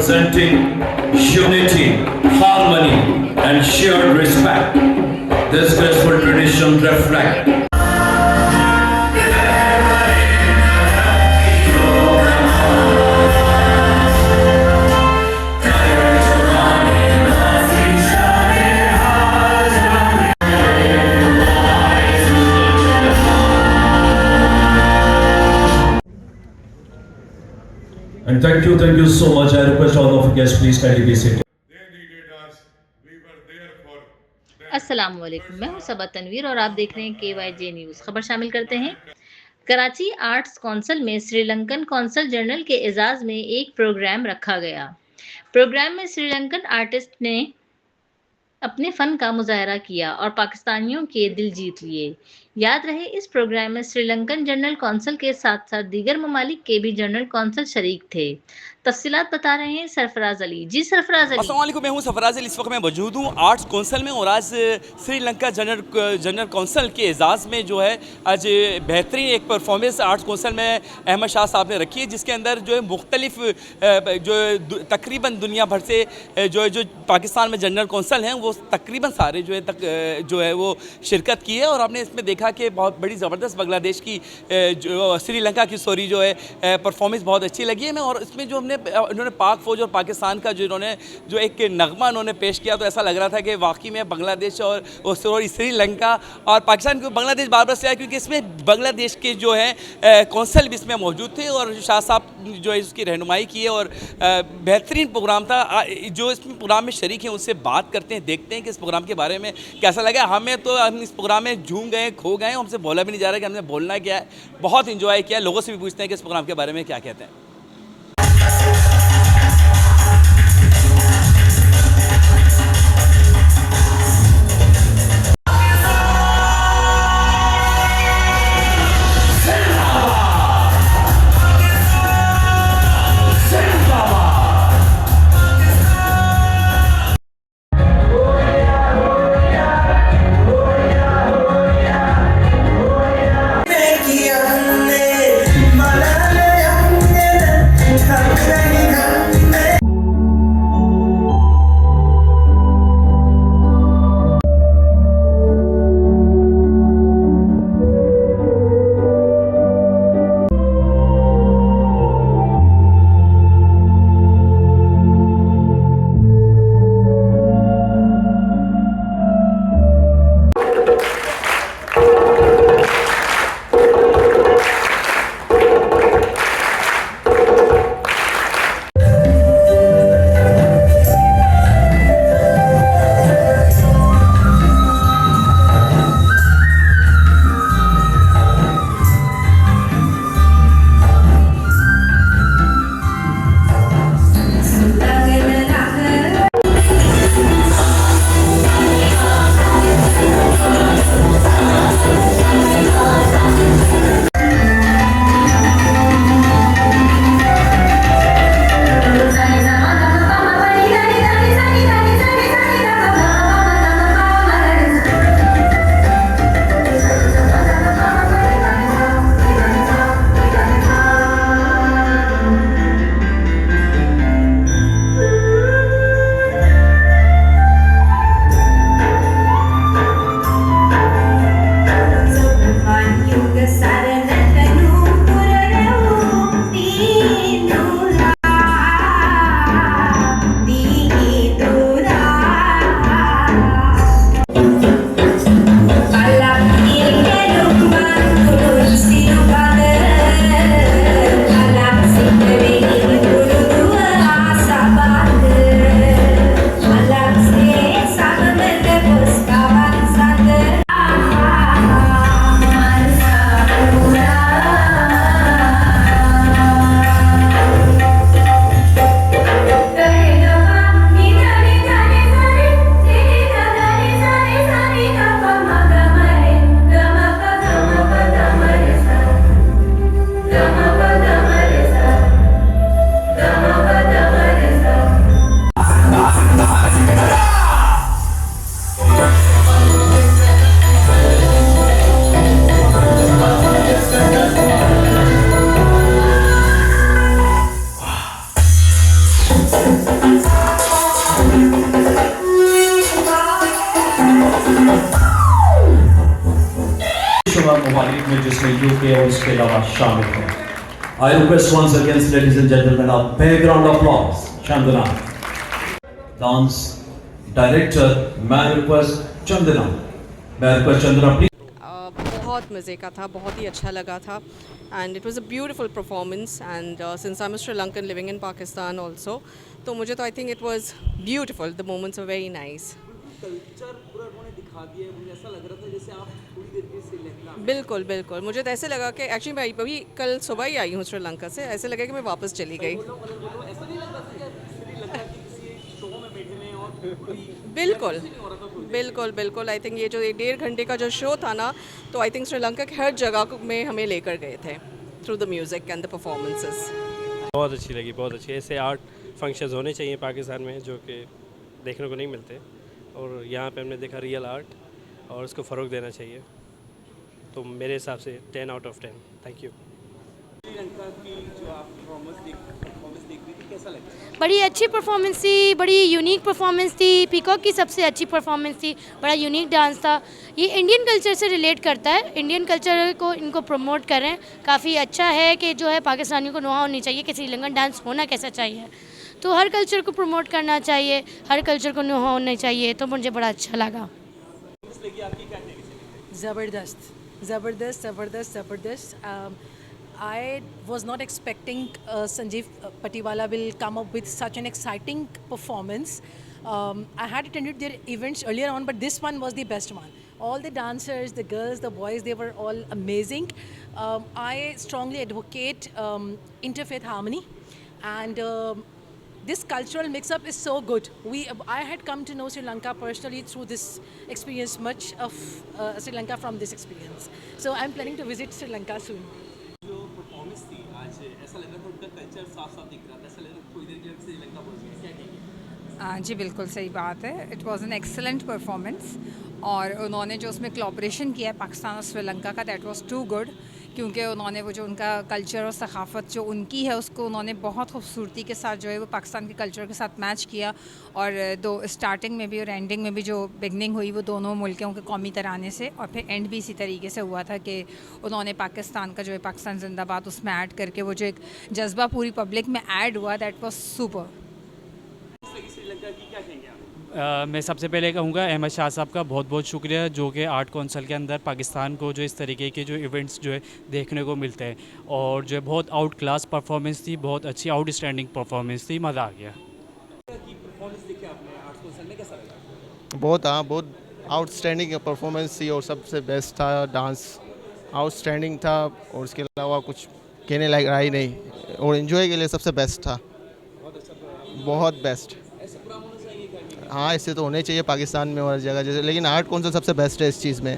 representing unity, harmony, and shared respect. This graceful tradition reflects and thank you so much. I request all of you guys, please kindly be seated. They needed us. We were there for them. अस्सलाम वालेकुम, मैं हूं सबा तनवीर और आप देख रहे हैं KYJ news. खबर शामिल करते हैं। कराची आर्ट्स कौंसिल में श्रीलंकन कौंसल जनरल के एजाज़ में एक प्रोग्राम रखा गया। प्रोग्राम में श्रीलंकन आर्टिस्ट ने अपने फ़न का मुजाहरा किया और पाकिस्तानियों के दिल जीत लिए। याद रहे, इस प्रोग्राम में श्रीलंकन जनरल कौंसल के साथ-साथ दीगर ममालिक के भी जनरल कौंसल शरीक थे। तफसीलात बता रहे हैं सरफराज अली। जी सरफराज अली। अस्सलाम वालेकुम, मैं हूं सरफराज अली। इस वक्त मैं मौजूद हूं आर्ट्स कौंसिल में और आज श्रीलंका जनरल कौंसिल के एजाज़ में जो है आज बेहतरीन एक परफॉर्मेंस आर्ट्स कौंसिल में अहमद शाह साहब ने रखी है, जिसके अंदर जो है मुख्तलिफ जो तकरीबन दुनिया भर से जो पाकिस्तान में जनरल कौंसिल हैं वो तकरीबन सारे जो है वो शिरकत की है। और आपने इसमें देखा कि बहुत बड़ी ज़बरदस्त बांग्लादेश की जो श्रीलंका की स्टोरी जो है परफॉर्मेंस बहुत अच्छी लगी है। मैं और इसमें जो उन्होंने पाक फ़ौज और पाकिस्तान का जो एक नगमा उन्होंने पेश किया तो ऐसा लग रहा था कि वाकई में बांग्लादेश और श्रीलंका और पाकिस्तान को बांग्लादेश बार बार से आया, क्योंकि इसमें बांग्लादेश के जो है कौंसल भी इसमें मौजूद थे और शाह साहब जो है इसकी रहनुमाई की है और बेहतरीन प्रोग्राम था। जो इसमें प्रोग्राम में शरीक हैं उनसे बात करते हैं, देखते हैं कि इस प्रोग्राम के बारे में कैसा लगा। हम इस प्रोग्राम में झूम गए, खो गए, हमसे बोला भी नहीं जा रहा कि हमने बोलना क्या है। बहुत इंजॉय किया, लोगों से भी पूछते हैं कि इस प्रोग्राम के बारे में क्या कहते हैं। ममालिक में जिसमें यूके और उसके अलावा शामिल है। I request once again, ladies and gentlemen, a background applause. Chandana. Dance director, may I request Chandana. May I request Chandana, please. बहुत मज़े का था, बहुत ही अच्छा लगा था and it was a beautiful performance and since I am Sri Lankan living in Pakistan also, तो मुझे तो I think it was beautiful, the moments are very nice. Culture पूरा उन्होंने दिखा दिया है, मुझे ऐसा लग रहा था जैसे आप थोड़ी देर के श्रीलंका में। बिल्कुल बिल्कुल, मुझे तो ऐसे लगा कि एक्चुअली मैं अभी कल सुबह ही आई हूँ श्रीलंका से, ऐसे लगा कि मैं वापस चली गई। ऐसा नहीं लग रहा था कि श्रीलंका के किसी शो में बैठे हैं और कोई बिल्कुल बिल्कुल बिल्कुल, आई थिंक ये जो 1.5 घंटे का जो शो था ना, तो आई थिंक श्रीलंका के हर जगह में हमें लेकर गए थे through the music and the performances. बहुत अच्छी लगी, बहुत अच्छी। ऐसे आर्ट फंक्शंस होने चाहिए पाकिस्तान में जो कि देखने को नहीं मिलते, और यहाँ पे हमने देखा रियल आर्ट और उसको फ़रोग देना चाहिए, तो मेरे हिसाब से 10 out of 10। Thank you. Sri Lanka की जो आप परफॉर्मेंस देख रही थी, कैसा लगा? बड़ी अच्छी परफॉर्मेंस थी, बड़ी यूनिक परफॉर्मेंस थी। पीकॉक की सबसे अच्छी परफॉर्मेंस थी, बड़ा यूनिक डांस था। ये इंडियन कल्चर से रिलेट करता है, इंडियन कल्चर को इनको प्रमोट करें। काफ़ी अच्छा है कि जो है पाकिस्तानियों को नोहा होनी चाहिए कि श्रीलंकन डांस होना कैसा चाहिए, तो हर कल्चर को प्रमोट करना चाहिए, हर कल्चर को नोहा होना चाहिए, तो मुझे बड़ा अच्छा लगा। ज़बरदस्त ज़बरदस्त ज़बरदस्त ज़बरदस्त। I was not expecting Sanjeev Patiwala will come up with such an exciting performance. I had attended their events earlier on, but this one was the best one. All the dancers, the girls, the boys, they were all amazing. I strongly advocate interfaith harmony, and this cultural mix-up is so good. I had come to know Sri Lanka personally through this experience, much of Sri Lanka from this experience. So I'm planning to visit Sri Lanka soon. जो performance थी आज, ऐसा लग रहा था उनका culture साफ साफ दिख रहा था, ऐसा लग रहा था थोड़ी देर के लिए श्रीलंका पहुंच गए। क्या कहेंगे? जी बिल्कुल सही बात है। It was an excellent performance, और उन्होंने जो उसमें कोलैबोरेशन किया है पाकिस्तान और श्रीलंका का, दैट वाज टू गुड, क्योंकि उन्होंने वो जो उनका कल्चर और सकाफ़त जो उनकी है उसको उन्होंने बहुत खूबसूरती के साथ जो है वो पाकिस्तान के कल्चर के साथ मैच किया। और दो स्टार्टिंग में भी और एंडिंग में भी जो बिगनिंग हुई वो दोनों मुल्कों के कौमी तराने से, और फिर एंड भी इसी तरीके से हुआ था कि उन्होंने पाकिस्तान का जो है पाकिस्तान जिंदाबाद उसमें ऐड करके वो जो एक जज्बा पूरी पब्लिक में ऐड हुआ, दैट वाज सुपर। श्रीलंका की क्या कहेंगे आप? मैं सबसे पहले कहूँगा अहमद शाह साहब का बहुत बहुत शुक्रिया, जो कि आर्ट कौंसल के अंदर पाकिस्तान को जो इस तरीके के जो इवेंट्स जो है देखने को मिलते हैं, और जो है बहुत आउट क्लास परफॉर्मेंस थी, बहुत अच्छी आउटस्टैंडिंग परफॉर्मेंस थी, मज़ा आ गया। परफॉर्मेंस देखी आपने आर्ट्स कौंसिल में, कैसा लगा? बहुत आउटस्टैंडिंग परफॉर्मेंस थी, और सबसे बेस्ट था, डांस आउटस्टैंडिंग था, और उसके अलावा कुछ कहने लायक रहा ही नहीं, और एंजॉय के लिए सबसे बेस्ट था, बहुत बेस्ट। हाँ, ऐसे तो होने चाहिए पाकिस्तान में और जगह जैसे, लेकिन आर्ट कौंसिल सबसे बेस्ट है इस चीज़ में।